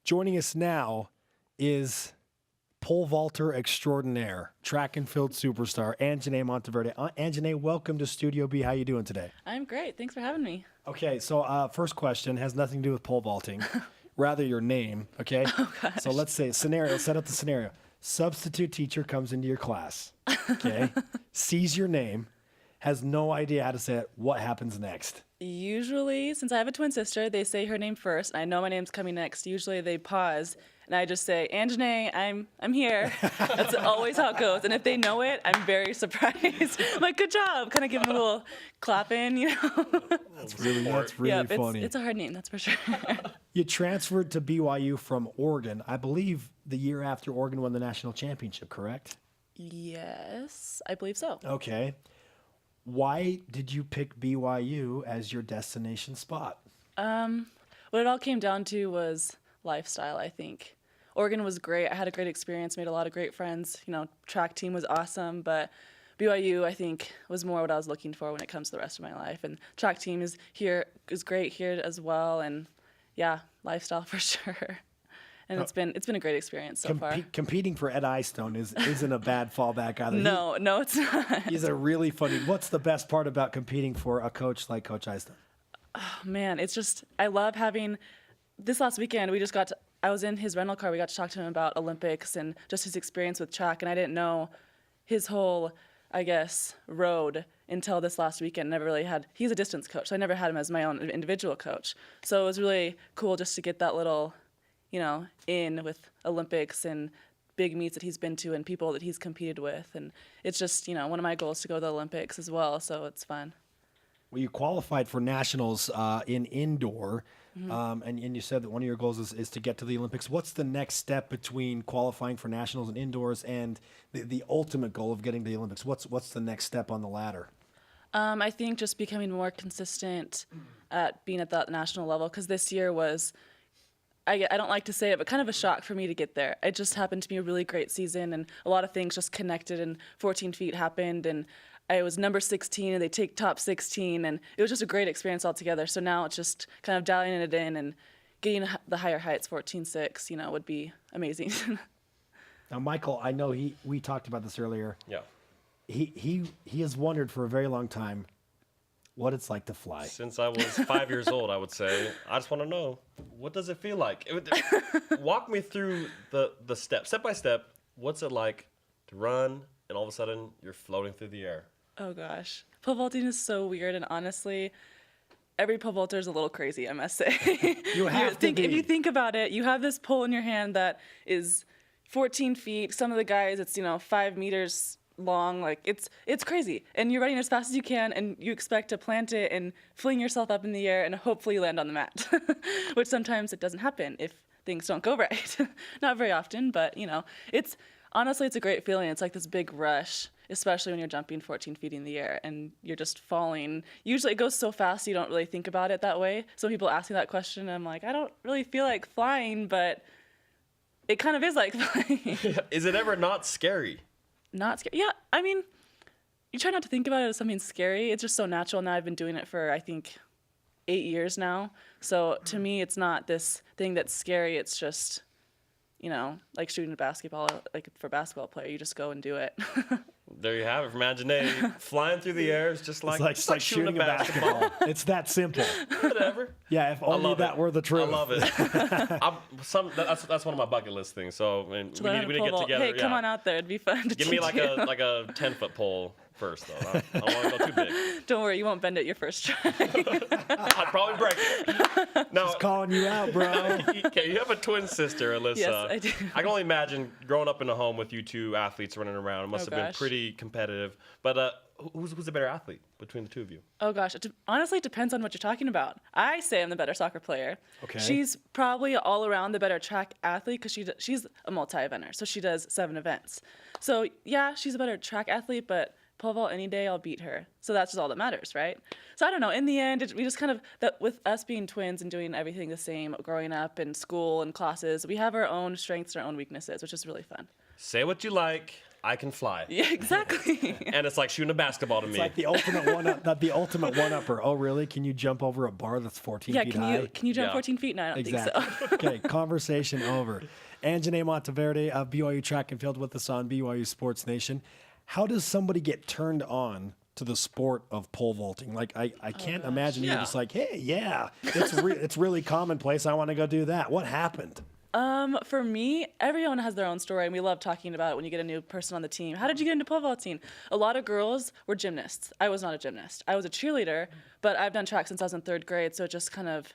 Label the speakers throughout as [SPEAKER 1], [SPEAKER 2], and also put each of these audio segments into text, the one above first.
[SPEAKER 1] Joining us now is pole vaulter extraordinaire, track and field superstar, Anginae Monteverde. Anginae, welcome to Studio B. How you doing today?
[SPEAKER 2] I'm great. Thanks for having me.
[SPEAKER 1] Okay, so first question has nothing to do with pole vaulting, rather your name, okay?
[SPEAKER 2] Oh, gosh.
[SPEAKER 1] So let's say scenario, set up the scenario. Substitute teacher comes into your class, okay, sees your name, has no idea how to say it. What happens next?
[SPEAKER 2] Usually, since I have a twin sister, they say her name first, and I know my name's coming next. Usually they pause, and I just say, Anginae, I'm here. That's always how it goes. And if they know it, I'm very surprised. I'm like, good job. Kind of give them a little clap in, you know?
[SPEAKER 1] That's really funny.
[SPEAKER 2] It's a hard name, that's for sure.
[SPEAKER 1] You transferred to BYU from Oregon, I believe the year after Oregon won the national championship, correct?
[SPEAKER 2] Yes, I believe so.
[SPEAKER 1] Okay. Why did you pick BYU as your destination spot?
[SPEAKER 2] What it all came down to was lifestyle, I think. Oregon was great. I had a great experience, made a lot of great friends. You know, track team was awesome, but BYU, I think, was more what I was looking for when it comes to the rest of my life. And track team is great here as well. And yeah, lifestyle for sure. And it's been a great experience so far.
[SPEAKER 1] Competing for Ed Eyestone isn't a bad fallback either.
[SPEAKER 2] No, it's not.
[SPEAKER 1] He's a really funny. What's the best part about competing for a coach like Coach Eyestone?
[SPEAKER 2] Oh, man, it's just, I love having, this last weekend I was in his rental car. We got to talk to him about Olympics and just his experience with track. And I didn't know his whole, I guess, road until this last weekend. He's a distance coach, so I never had him as my own individual coach. So it was really cool just to get that little, in with Olympics and big meets that he's been to and people that he's competed with. And it's just, one of my goals to go to the Olympics as well, so it's fun.
[SPEAKER 1] Well, you qualified for nationals in indoor, and you said that one of your goals is to get to the Olympics. What's the next step between qualifying for nationals and indoors and the ultimate goal of getting to the Olympics? What's the next step on the ladder?
[SPEAKER 2] I think just becoming more consistent at being at that national level, because this year was, I don't like to say it, but kind of a shock for me to get there. It just happened to be a really great season, and a lot of things just connected, and 14 feet happened, and I was number 16, and they take top 16, and it was just a great experience altogether. So now it's just kind of dialing it in and getting the higher heights, 14.6, would be amazing.
[SPEAKER 1] Now, Michael, I know we talked about this earlier.
[SPEAKER 3] Yeah.
[SPEAKER 1] He has wondered for a very long time what it's like to fly.
[SPEAKER 3] Since I was 5 years old, I would say, I just want to know, what does it feel like? Walk me through the step by step. What's it like to run and all of a sudden you're floating through the air?
[SPEAKER 2] Oh gosh, pole vaulting is so weird, and honestly, every pole vaulter is a little crazy, I must say.
[SPEAKER 1] You have to be.
[SPEAKER 2] If you think about it, you have this pole in your hand that is 14 feet. Some of the guys, it's 5 meters long. Like it's crazy, and you're running as fast as you can, and you expect to plant it and fling yourself up in the air and hopefully land on the mat, which sometimes it doesn't happen if things don't go right. Not very often, but it's honestly a great feeling. It's like this big rush, especially when you're jumping 14 feet in the air and you're just falling. Usually it goes so fast you don't really think about it that way. Some people ask me that question, and I'm like, I don't really feel like flying, but it kind of is like flying.
[SPEAKER 3] Is it ever not scary?
[SPEAKER 2] Not scary. Yeah, I mean, you try not to think about it as something scary. It's just so natural. Now I've been doing it for, I think, 8 years now. So to me, it's not this thing that's scary. It's just, like shooting a basketball, like for a basketball player, you just go and do it.
[SPEAKER 3] There you have it from Anginae. Flying through the air is just like shooting a basketball.
[SPEAKER 1] It's that simple.
[SPEAKER 3] Whatever.
[SPEAKER 1] Yeah, if only that were the truth.
[SPEAKER 3] I love it. That's one of my bucket list things. So we need to get together.
[SPEAKER 2] Hey, come on out there. It'd be fun to
[SPEAKER 3] give me like a 10-foot pole first, though. I don't want to go too big.
[SPEAKER 2] Don't worry, you won't bend it your first try.
[SPEAKER 3] I'd probably break it.
[SPEAKER 1] Just calling you out, bro.
[SPEAKER 3] Okay, you have a twin sister, Alyssa.
[SPEAKER 2] Yes, I do.
[SPEAKER 3] I can only imagine growing up in a home with you two athletes running around. It must have been pretty competitive. But who's the better athlete between the two of you?
[SPEAKER 2] Oh, gosh. Honestly, it depends on what you're talking about. I say I'm the better soccer player.
[SPEAKER 1] Okay.
[SPEAKER 2] She's probably all around the better track athlete because she's a multi-eventer, so she does 7 events. So, yeah, she's a better track athlete, but pole vault any day, I'll beat her. So that's just all that matters, right? So I don't know. In the end, we just kind of, that with us being twins and doing everything the same, growing up in school and classes, we have our own strengths and our own weaknesses, which is really fun.
[SPEAKER 3] Say what you like. I can fly.
[SPEAKER 2] Yeah, exactly.
[SPEAKER 3] And it's like shooting a basketball to me.
[SPEAKER 1] It's like the ultimate one-upper. Oh, really? Can you jump over a bar that's 14
[SPEAKER 2] Yeah,
[SPEAKER 1] feet
[SPEAKER 2] can
[SPEAKER 1] high?
[SPEAKER 2] you jump
[SPEAKER 3] Yeah.
[SPEAKER 2] 14 feet? No, I don't
[SPEAKER 1] Exactly.
[SPEAKER 2] think so.
[SPEAKER 1] Okay, conversation over. Anginae Monteverde of BYU Track and Field with us on BYU Sports Nation. How does somebody get turned on to the sport of pole vaulting? Like, I can't imagine you're
[SPEAKER 3] Yeah.
[SPEAKER 1] just like, hey, yeah, it's really commonplace. I want to go do that. What happened?
[SPEAKER 2] For me, everyone has their own story, and we love talking about it when you get a new person on the team. How did you get into pole vaulting? A lot of girls were gymnasts. I was not a gymnast. I was a cheerleader, but I've done track since I was in 3rd grade, so it just kind of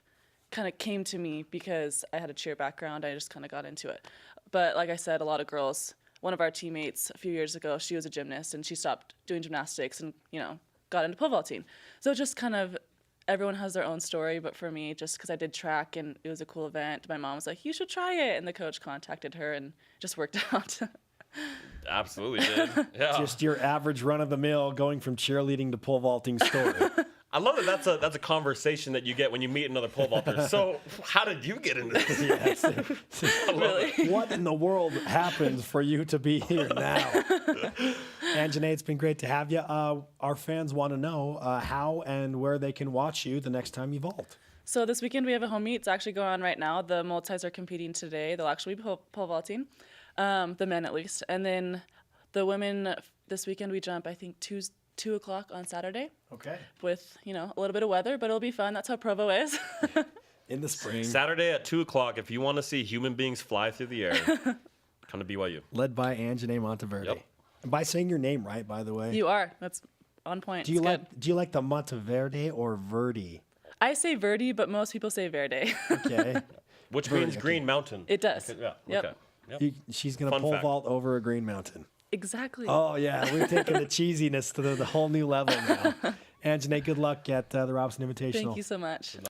[SPEAKER 2] came to me because I had a cheer background. I just kind of got into it. But like I said, a lot of girls. One of our teammates a few years ago, she was a gymnast, and she stopped doing gymnastics and, got into pole vaulting. So it just kind of, everyone has their own story, but for me, just because I did track and it was a cool event, my mom was like, you should try it, and the coach contacted her, and it just worked out.
[SPEAKER 3] Absolutely did. Yeah.
[SPEAKER 1] Just your average run-of-the-mill going from cheerleading to pole vaulting story.
[SPEAKER 3] I love that that's a conversation that you get when you meet another pole vaulter. So how did you get into this?
[SPEAKER 1] Yes.
[SPEAKER 2] Really?
[SPEAKER 1] What in the world happened for you to be here now? Anginae, it's been great to have you. Our fans want to know how and where they can watch you the next time you vault.
[SPEAKER 2] So this weekend we have a home meet. It's actually going on right now. The multis are competing today. They'll actually be pole vaulting, the men at least. And then the women this weekend we jump, I think, 2 o'clock on Saturday
[SPEAKER 1] Okay.
[SPEAKER 2] with, a little bit of weather, but it'll be fun. That's how Provo is.
[SPEAKER 1] In the spring.
[SPEAKER 3] Saturday at 2 o'clock. If you want to see human beings fly through the air, come to BYU.
[SPEAKER 1] Led by Anginae Monteverde.
[SPEAKER 3] Yep.
[SPEAKER 1] And by saying your name right, by the way.
[SPEAKER 2] You are. That's on point.
[SPEAKER 1] Do you
[SPEAKER 2] It's good.
[SPEAKER 1] do you like the Monteverde or Verde?
[SPEAKER 2] I say Verde, but most people say Verde.
[SPEAKER 1] Okay.
[SPEAKER 3] Which means Green Mountain.
[SPEAKER 2] It does.
[SPEAKER 3] Okay, yeah.
[SPEAKER 2] Yep.
[SPEAKER 3] Okay. Yep.
[SPEAKER 1] She's going to
[SPEAKER 3] Fun
[SPEAKER 1] pole
[SPEAKER 3] fact.
[SPEAKER 1] vault over a green mountain.
[SPEAKER 2] Exactly.
[SPEAKER 1] Oh, yeah. We've taken the cheesiness to the whole new level now. Anginae, good luck at the Robson Invitational.
[SPEAKER 2] Thank you so much.